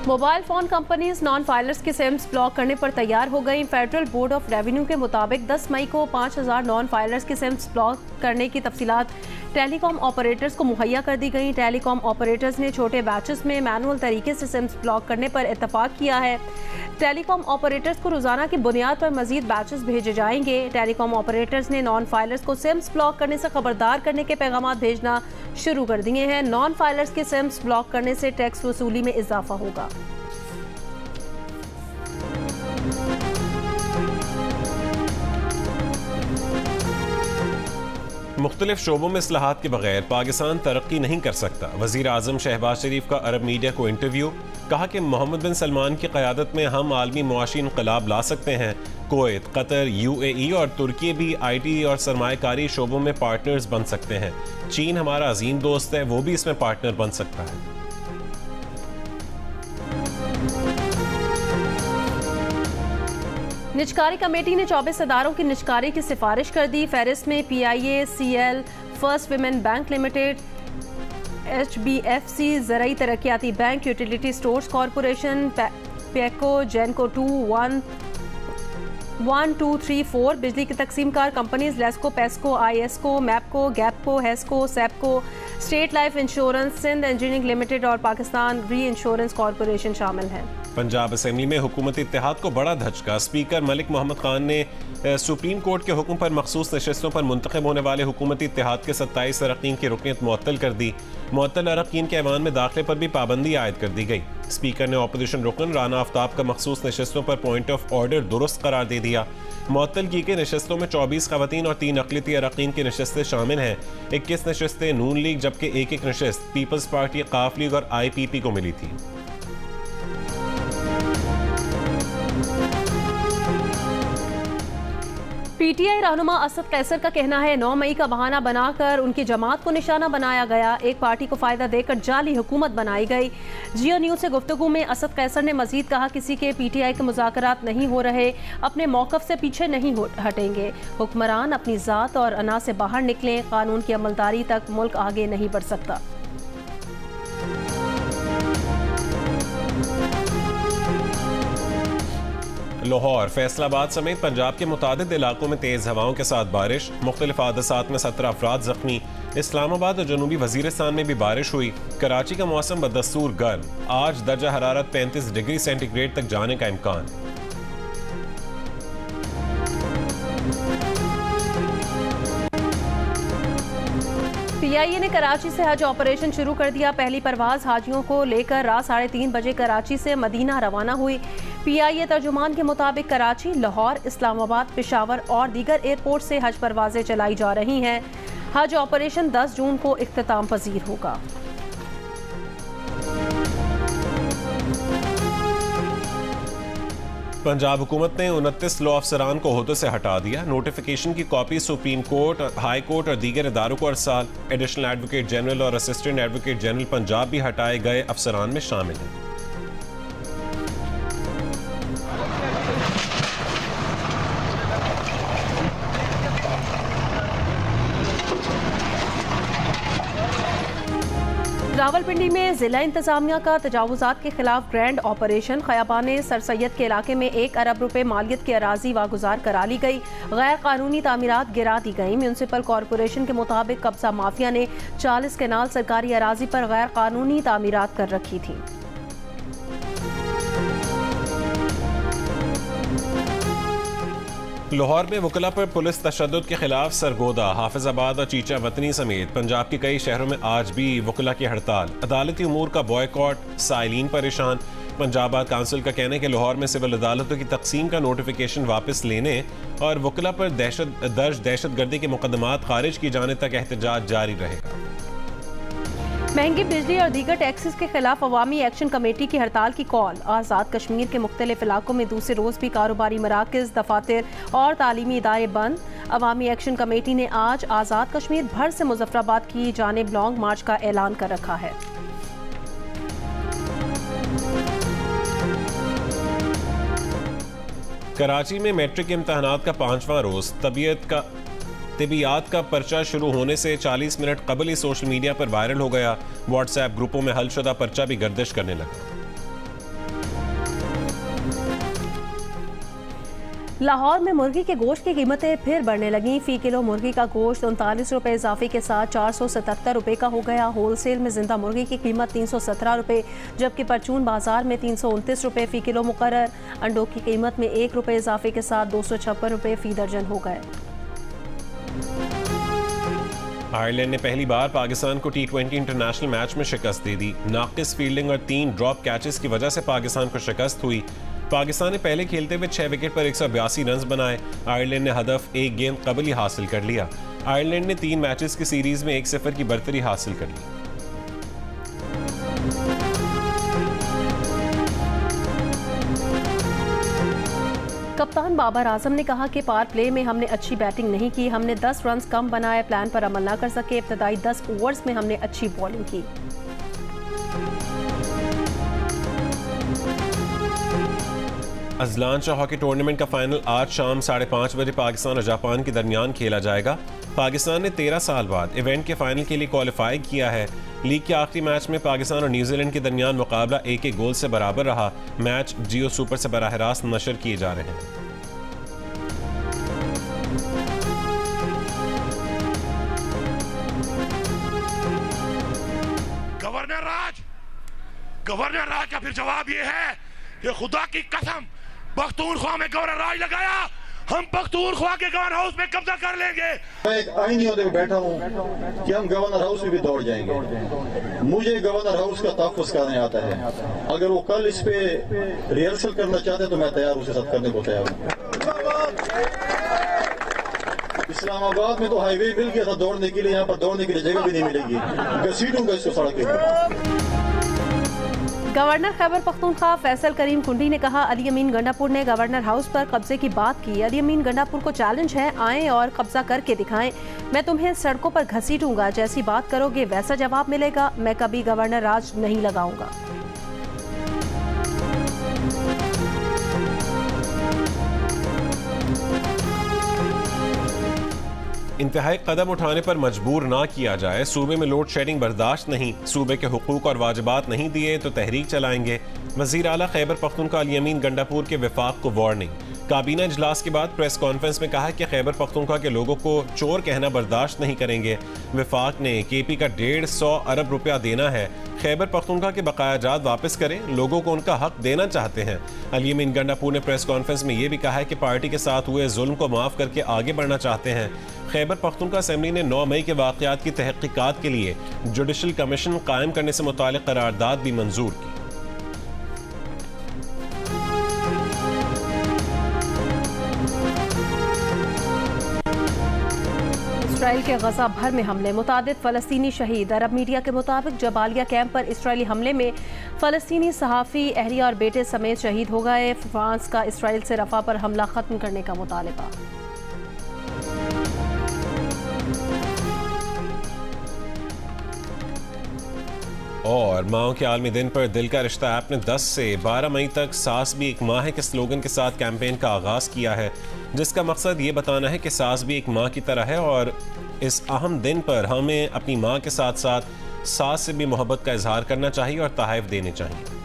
Mobile phone companies non filers के CIMS block करने पर तैयार हो गई। फेडरल बोर्ड ऑफ रेवेन्यू के मुताबिक 10 मई को 5000 नॉन फाइलर्स के सिम्स ब्लॉक करने की तफसीलात टेलीकॉम ऑपरेटर्स को मुहैया कर दी गई। टेलीकॉम ऑपरेटर्स ने छोटे बैचेस में मैनुअल तरीके से सिम्स ब्लॉक करने पर इत्तफाक किया है। टेलीकॉम ऑपरेटर्स को रोजाना की बुनियाद पर मजीद बैचेस भेजे जाएंगे। टेलीकॉम ऑपरेटर्स ने नॉन फाइलर्स को सिम्स ब्लॉक करने से खबरदार करने के पैगाम भेजना शुरू कर दिए हैं। नॉन फाइलर्स के सिम्स ब्लॉक करने से टैक्स वसूली में इजाफा होगा। मुख्तलिफ शोबों में इस्लाहात के बगैर पाकिस्तान तरक्की नहीं कर सकता। वज़ीर आज़म शहबाज शरीफ का अरब मीडिया को इंटरव्यू। कहा कि मोहम्मद बिन सलमान की क़यादत में हम आलमी मुआशी इनक़लाब ला सकते हैं। कुवैत, कतर, UAE और तुर्की भी IT और सरमायाकारी शोबों में पार्टनर्स बन सकते हैं। चीन हमारा अजीम दोस्त है, वो भी इसमें पार्टनर बन सकता है। निजकारी कमेटी ने 24 इदारों की निजकारी की सिफारिश कर दी। फहरिस्त में PIA, CL, first women bank limited, HBFC, ज़राई तरक्याती bank, utility stores corporation, PACO, GENCO 2, 1, 2, 3, 4, बिजली की तकसीमकार कंपनीज लेस्को, पेस्को, ISCO, मैपको, गैपको, HESCO, SEPCO, state life insurance, Sindh engineering limited और पाकिस्तान री इंश्योरेंस कॉरपोरेशन शामिल हैं। पंजाब असेंबली में हुकूमती इत्तेहाद को बड़ा धचका। स्पीकर मलिक मोहम्मद खान ने सुप्रीम कोर्ट के हुक्म पर मखसूस नशस्तों पर मुंतखब होने वाले हुकूमती इत्तेहाद के 27 अरकान की रुकनीत मुअत्तल कर दी। मुअत्तल अरकान के ऐवान में दाखिले पर भी पाबंदी आयद कर दी गई। स्पीकर ने अपोजिशन रुकन राना आफ्ताब का मखसूस नशस्तों पर पॉइंट ऑफ ऑर्डर दुरुस्त करार दे दिया। मुअत्तल की गई नशस्तों में 24 खवातीन और 3 अक़लियती अरकान की नशस्तें शामिल हैं। 21 नशस्तें नून लीग जबकि एक नशस्त पीपल्स पार्टी, काफ लीग और IPP को मिली थी। PTI रहनुमा असद कैसर का कहना है 9 मई का बहाना बनाकर उनकी जमात को निशाना बनाया गया। एक पार्टी को फायदा देकर जाली हुकूमत बनाई गई। जियो न्यूज से गुफ्तगू में असद कैसर ने मजीद कहा, किसी के PTI के मुज़ाकरात नहीं हो रहे, अपने मौक़िफ़ से पीछे नहीं हटेंगे। हुक्मरान अपनी ज़ात और अना से बाहर निकलें, कानून की अमलदारी तक मुल्क आगे नहीं बढ़ सकता। लाहौर, फैसलाबाद समेत पंजाब के मुतादिद इलाकों में तेज़ हवाओं के साथ बारिश। मुख्तलिफ हादसात में 17 अफराद जख्मी। इस्लामाबाद और जनूबी वजीरिस्तान में भी बारिश हुई। कराची का मौसम बदस्तूर गर्म। आज दर्जा हरारत 35 डिग्री सेंटीग्रेड तक जाने का इम्कान। PIA ने कराची से हज ऑपरेशन शुरू कर दिया। पहली परवाज हाजियों को लेकर रात 3:30 बजे कराची से मदीना रवाना हुई। PIA तर्जुमान के मुताबिक कराची, लाहौर, इस्लामाबाद, पेशावर और दीगर एयरपोर्ट से हज परवाजें चलाई जा रही हैं। हज ऑपरेशन 10 जून को इख्तिताम पजीर होगा। पंजाब हुकूमत ने 29 लॉ अफसरान को ओहदे से हटा दिया। नोटिफिकेशन की copy supreme court, high court और दीगर इदारों को अरसाल। एडिशनल एडवोकेट जनरल और असिस्टेंट एडवोकेट जनरल पंजाब भी हटाए गए अफसरान में शामिल हैं। रावलपिंडी में जिला इंतजामिया का तजावुजात के खिलाफ grand operation. Khayaban sir Syed के इलाके में 1 अरब रुपए मालियत की अराजी वागुजार करा ली गई। गैर कानूनी तामीरात गिरा दी गई। म्यूनसिपल कॉरपोरेशन के मुताबिक कब्जा माफिया ने 40 केनाल सरकारी अराजी पर गैर कानूनी तामीरात कर रखी थी। लाहौर में वकला पर पुलिस तशद्दुद के खिलाफ सरगोदा। हाफिजाबाद और चीचा वतनी समेत पंजाब के कई शहरों में आज भी वकला की हड़ताल। अदालती उमूर का बॉयकॉट, साइलिन परेशान। पंजाब बार काउंसिल का कहना है कि लाहौर में सिविल अदालतों की तकसीम का नोटिफिकेशन वापस लेने और वकला पर दहशतगर्दी के मुकदमात खारिज किए जाने तक एहतजाज जारी रहेगा। महंगी बिजली और दीगर टैक्सेस के खिलाफ अवामी एक्शन कमेटी की हड़ताल की कॉल। आज़ाद कश्मीर के मुख्तलिफ इलाकों में दूसरे रोज भी कारोबारी मराकज़, दफातर और तालीमी इदारे बंद। अवामी एक्शन कमेटी ने आज आज़ाद कश्मीर भर से मुजफ्फराबाद की जानिब लॉन्ग मार्च का ऐलान कर रखा है। कराची में मैट्रिक इम्तहानात का 5वां रोज। तबियात का पर्चा शुरू होने से 40 मिनट कबल ही सोशल मीडिया पर वायरल हो गया। व्हाट्सएप ग्रुपों में हलशुदा पर्चा भी गर्दिश करने लगा। लाहौर में मुर्गी के गोश्त की कीमतें फिर बढ़ने लगी। फी किलो मुर्गी का गोश्त 39 रुपये इजाफे के साथ 477 रुपये का हो गया। होलसेल में जिंदा मुर्गी की कीमत 317 रुपये, जबकि परचून बाजार में 329 रुपये फी किलो मुकर्रर। अंडों की कीमत में 1 रुपये इजाफे के साथ 256 रुपये फी दर्जन हो गए। आयरलैंड ने पहली बार पाकिस्तान को T20 इंटरनेशनल मैच में शिकस्त दे दी। नाकिस फील्डिंग और 3 ड्रॉप कैचेस की वजह से पाकिस्तान को शिकस्त हुई। पाकिस्तान ने पहले खेलते हुए 6 विकेट पर 182 रन बनाए। आयरलैंड ने हदफ एक गेंद कबल ही हासिल कर लिया। आयरलैंड ने 3 मैचेस की सीरीज में 1-0 की बढ़तरी हासिल कर ली। कप्तान बाबर आजम ने कहा कि पावर प्ले में हमने अच्छी बैटिंग नहीं की, हमने 10 रन कम बनाए, प्लान पर अमल न कर सके। इब्तदाई 10 ओवर्स में हमने अच्छी बॉलिंग की। अजलान शाह हॉकी टूर्नामेंट का फाइनल आज शाम 5:30 बजे पाकिस्तान और जापान के दरमियान खेला जाएगा। पाकिस्तान ने 13 साल बाद इवेंट के फाइनल के लिए क्वालिफाई किया है। लीग के आखिरी मैच में पाकिस्तान और न्यूजीलैंड के दरमियान मुकाबला 1-1 गोल से बराबर रहा। मैच जियो सुपर से बराह रास्त नशर किए जा रहे हैं। गवर्नर राज का फिर जवाब ये है कि खुदा की कसम पख्तूनख्वा में गवर्नर राज लगाया, हम पख्तूनख्वा के गवर्नर हाउस में कब्जा कर लेंगे। मैं एक आईनी होते हुए बैठा हूँ कि हम गवर्नर हाउस में भी दौड़ जाएंगे। मुझे गवर्नर हाउस का तहफ़्फ़ुज़ करने आता है। अगर वो कल इस पे रिहर्सल करना चाहते हैं तो मैं तैयार उसे साथ करने को तैयार हूँ। इस्लामाबाद में तो हाईवे मिल गया था दौड़ने के लिए, यहाँ पर दौड़ने के लिए जगह भी नहीं मिलेगी। घसीटूंगा इसको सड़क पे। गवर्नर खैबर पख्तूनख्वा फैसल करीम कुंडी ने कहा, अली अमीन गंडापुर ने गवर्नर हाउस पर कब्जे की बात की। अली अमीन गंडापुर को चैलेंज है, आएं और कब्जा करके दिखाएं। मैं तुम्हें सड़कों पर घसीटूंगा, जैसी बात करोगे वैसा जवाब मिलेगा। मैं कभी गवर्नर राज नहीं लगाऊंगा। इंतहाई कदम उठाने पर मजबूर ना किया जाए। सूबे में लोड शेडिंग बर्दाश्त नहीं। सूबे के हुकूक और वाजिबात नहीं दिए तो तहरीक चलाएंगे। वज़ीर आला खैबर पख्तूनख्वा अली अमीन गंडापुर के विफाक को वार्निंग। काबीना इजलास के बाद प्रेस कॉन्फ्रेंस में कहा कि खैबर पख्तूनख्वा के लोगों को चोर कहना बर्दाश्त नहीं करेंगे। विफाक ने केपी का 150 अरब रुपया देना है। खैबर पख्तूनख्वा के बकायाजात वापस करें, लोगों को उनका हक देना चाहते हैं। अली अमीन गंडापुर ने प्रेस कॉन्फ्रेंस में यह भी कहा है कि पार्टी के साथ हुए जुल्म को माफ़ करके आगे बढ़ना चाहते हैं। खैबर पख्तूनख्वा असेंबली ने 9 मई के वाक़यात की तहक़ीक़ात के लिए जुडिशल कमीशन कायम करने से मुताल्लिक़ करारदाद भी मंजूर की। इसराइल के गजा भर में हमले, मुतादिद फ़लस्तीनी शहीद। अरब मीडिया के मुताबिक जबालिया कैंप पर इसराइली हमले में फ़लस्तीनी सहाफ़ी, अहलिया और बेटे समेत शहीद हो गए। फ्रांस का इसराइल से रफ़ा पर हमला ख़त्म करने का मुतालबा। और माओ के आलमी दिन पर दिल का रिश्ता ऐप ने 10 से 12 मई तक सास भी एक माँ है के स्लोगन के साथ कैंपेन का आगाज़ किया है, जिसका मकसद ये बताना है कि सास भी एक माँ की तरह है और इस अहम दिन पर हमें अपनी माँ के साथ साथ सास से भी मोहब्बत का इजहार करना चाहिए और तोहफ़े देने चाहिए।